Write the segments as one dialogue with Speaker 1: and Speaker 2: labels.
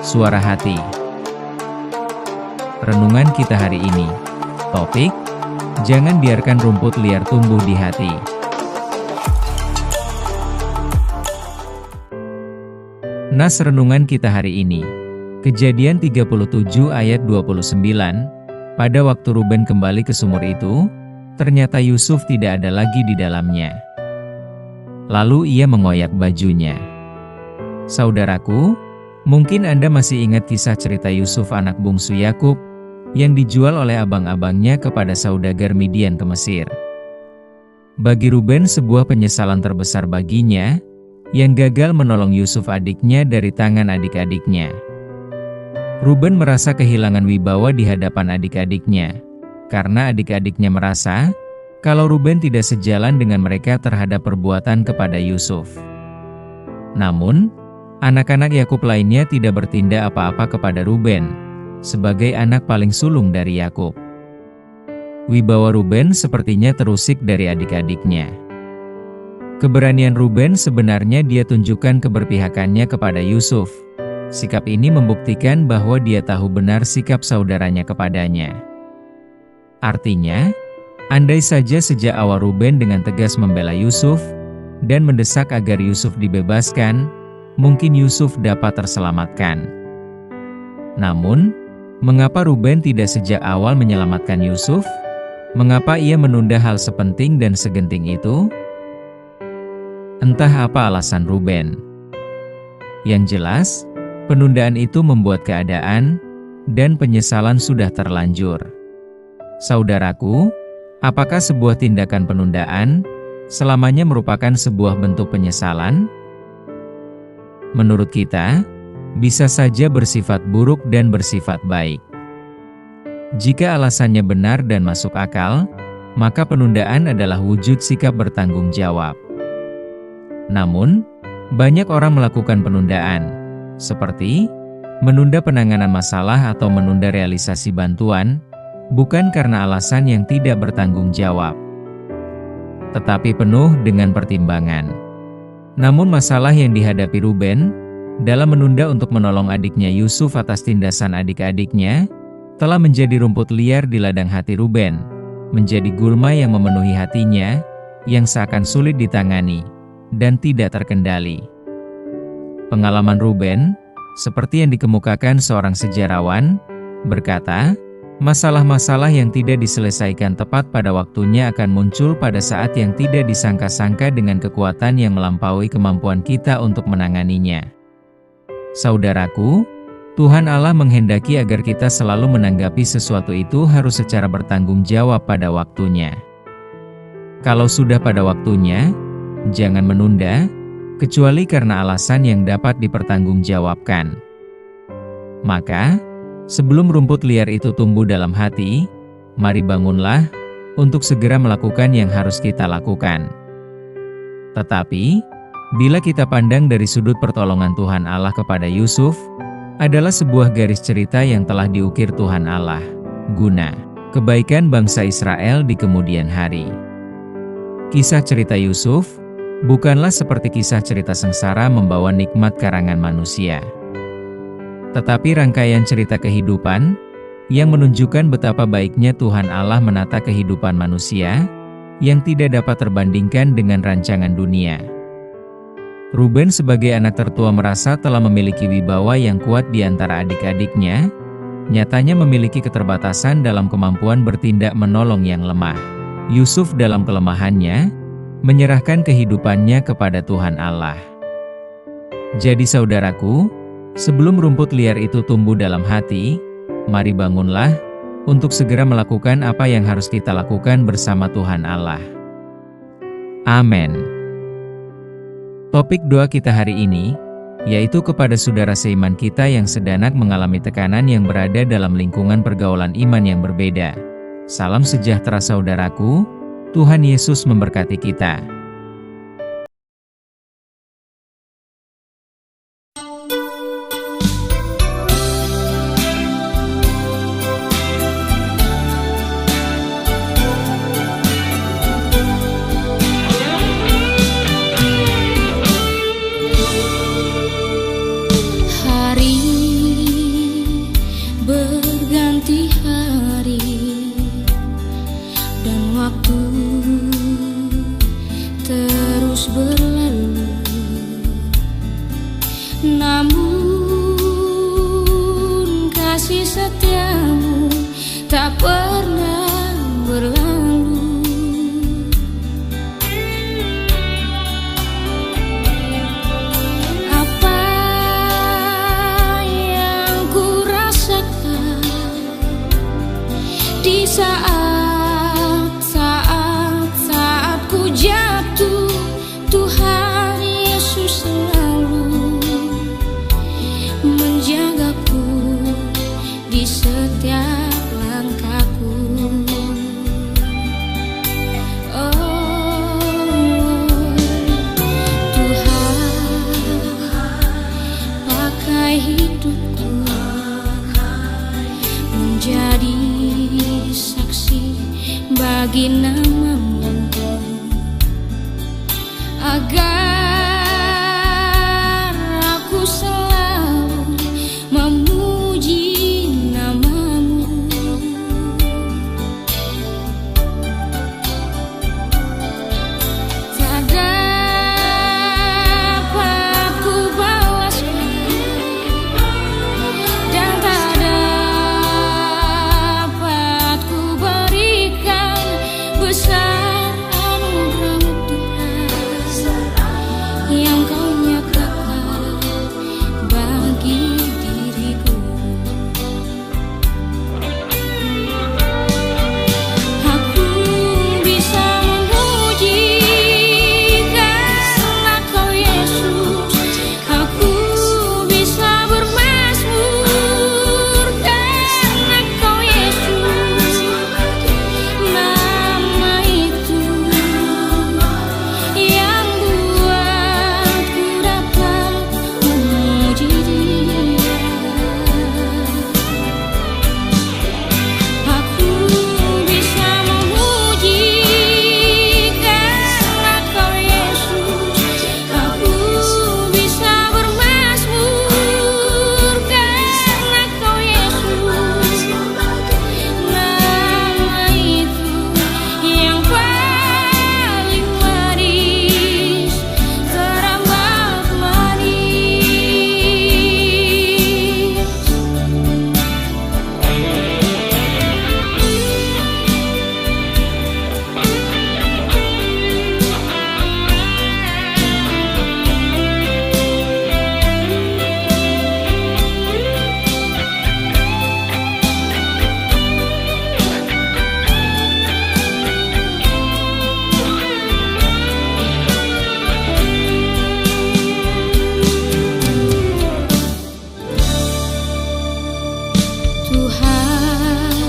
Speaker 1: Suara Hati. Renungan kita hari ini. Topik: jangan biarkan rumput liar tumbuh di hati. Nas renungan kita hari ini. Kejadian 37 ayat 29. Pada waktu Ruben kembali ke sumur itu, ternyata Yusuf tidak ada lagi di dalamnya. Lalu ia mengoyak bajunya. Saudaraku, mungkin Anda masih ingat kisah cerita Yusuf anak bungsu Yakub yang dijual oleh abang-abangnya kepada saudagar Midian ke Mesir. Bagi Ruben sebuah penyesalan terbesar baginya, yang gagal menolong Yusuf adiknya dari tangan adik-adiknya. Ruben merasa kehilangan wibawa di hadapan adik-adiknya, karena adik-adiknya merasa kalau Ruben tidak sejalan dengan mereka terhadap perbuatan kepada Yusuf. Namun, anak-anak Yakub lainnya tidak bertindak apa-apa kepada Ruben, sebagai anak paling sulung dari Yakub. Wibawa Ruben sepertinya terusik dari adik-adiknya. Keberanian Ruben sebenarnya dia tunjukkan keberpihakannya kepada Yusuf. Sikap ini membuktikan bahwa dia tahu benar sikap saudaranya kepadanya. Artinya, andai saja sejak awal Ruben dengan tegas membela Yusuf dan mendesak agar Yusuf dibebaskan, mungkin Yusuf dapat terselamatkan. Namun, mengapa Ruben tidak sejak awal menyelamatkan Yusuf? Mengapa ia menunda hal sepenting dan segenting itu? Entah apa alasan Ruben. Yang jelas, penundaan itu membuat keadaan dan penyesalan sudah terlanjur. Saudaraku, apakah sebuah tindakan penundaan selamanya merupakan sebuah bentuk penyesalan? Menurut kita, bisa saja bersifat buruk dan bersifat baik. Jika alasannya benar dan masuk akal, maka penundaan adalah wujud sikap bertanggung jawab. Namun, banyak orang melakukan penundaan, seperti menunda penanganan masalah atau menunda realisasi bantuan, bukan karena alasan yang tidak bertanggung jawab, tetapi penuh dengan pertimbangan. Namun masalah yang dihadapi Ruben dalam menunda untuk menolong adiknya Yusuf atas tindasan adik-adiknya telah menjadi rumput liar di ladang hati Ruben, menjadi gulma yang memenuhi hatinya, yang seakan sulit ditangani dan tidak terkendali. Pengalaman Ruben, seperti yang dikemukakan seorang sejarawan, berkata, masalah-masalah yang tidak diselesaikan tepat pada waktunya akan muncul pada saat yang tidak disangka-sangka dengan kekuatan yang melampaui kemampuan kita untuk menanganinya. Saudaraku, Tuhan Allah menghendaki agar kita selalu menanggapi sesuatu itu harus secara bertanggung jawab pada waktunya. Kalau sudah pada waktunya, jangan menunda, kecuali karena alasan yang dapat dipertanggungjawabkan. Maka, sebelum rumput liar itu tumbuh dalam hati, mari bangunlah untuk segera melakukan yang harus kita lakukan. Tetapi, bila kita pandang dari sudut pertolongan Tuhan Allah kepada Yusuf, adalah sebuah garis cerita yang telah diukir Tuhan Allah, guna kebaikan bangsa Israel di kemudian hari. Kisah cerita Yusuf bukanlah seperti kisah cerita sengsara membawa nikmat karangan manusia, tetapi rangkaian cerita kehidupan yang menunjukkan betapa baiknya Tuhan Allah menata kehidupan manusia yang tidak dapat terbandingkan dengan rancangan dunia. Ruben sebagai anak tertua merasa telah memiliki wibawa yang kuat di antara adik-adiknya, nyatanya memiliki keterbatasan dalam kemampuan bertindak menolong yang lemah. Yusuf dalam kelemahannya, menyerahkan kehidupannya kepada Tuhan Allah. Jadi saudaraku, sebelum rumput liar itu tumbuh dalam hati, mari bangunlah untuk segera melakukan apa yang harus kita lakukan bersama Tuhan Allah. Amin. Topik doa kita hari ini, yaitu kepada saudara seiman kita yang sedanak mengalami tekanan yang berada dalam lingkungan pergaulan iman yang berbeda. Salam sejahtera saudaraku, Tuhan Yesus memberkati kita.
Speaker 2: namun kasih setiamu tak pernah berlalu. Apa yang ku rasakan di saat ku jatuh, Tuhan Yesus selalu menjagaku di setiap langkahku. Oh, Tuhan pakai hidupku menjadi saksi bagi nama-Mu, agar aku selalu memuji nama-Mu. Tak dapat ku balaskan dan tak dapat ku berikan besar anugerah-Mu, Tuhan, yang Kau nyatakan bagi diriku. Aku bisa memuji karena Kau Yesus. Aku bisa bermazmur karena Kau Yesus. Nama itu yang buatku dapat memuji Dia. Aku bisa memuji karena Kau Yesus. Aku bisa bermazmur karena Kau Yesus. Nama itu yang paling manis, teramat manis. Tuhan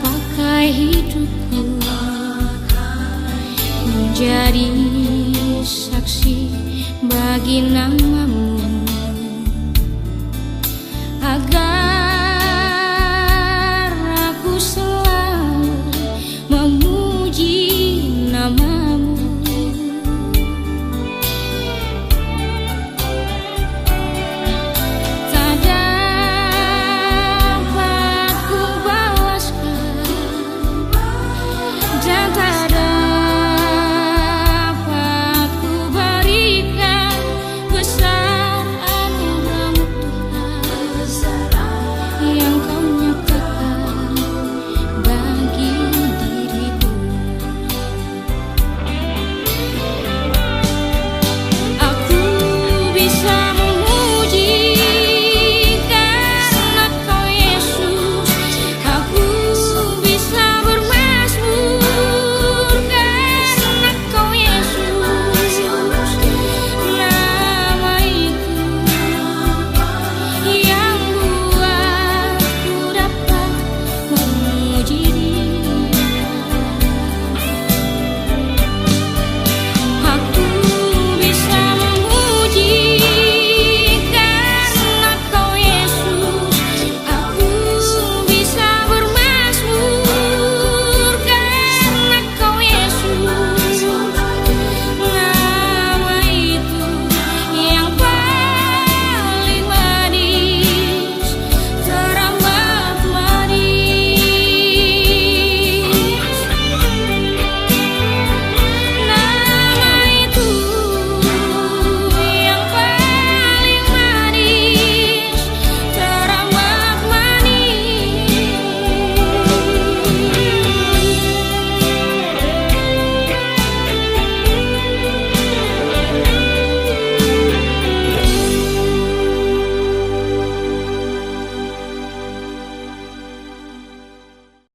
Speaker 2: pakai hidupku menjadi saksi bagi nama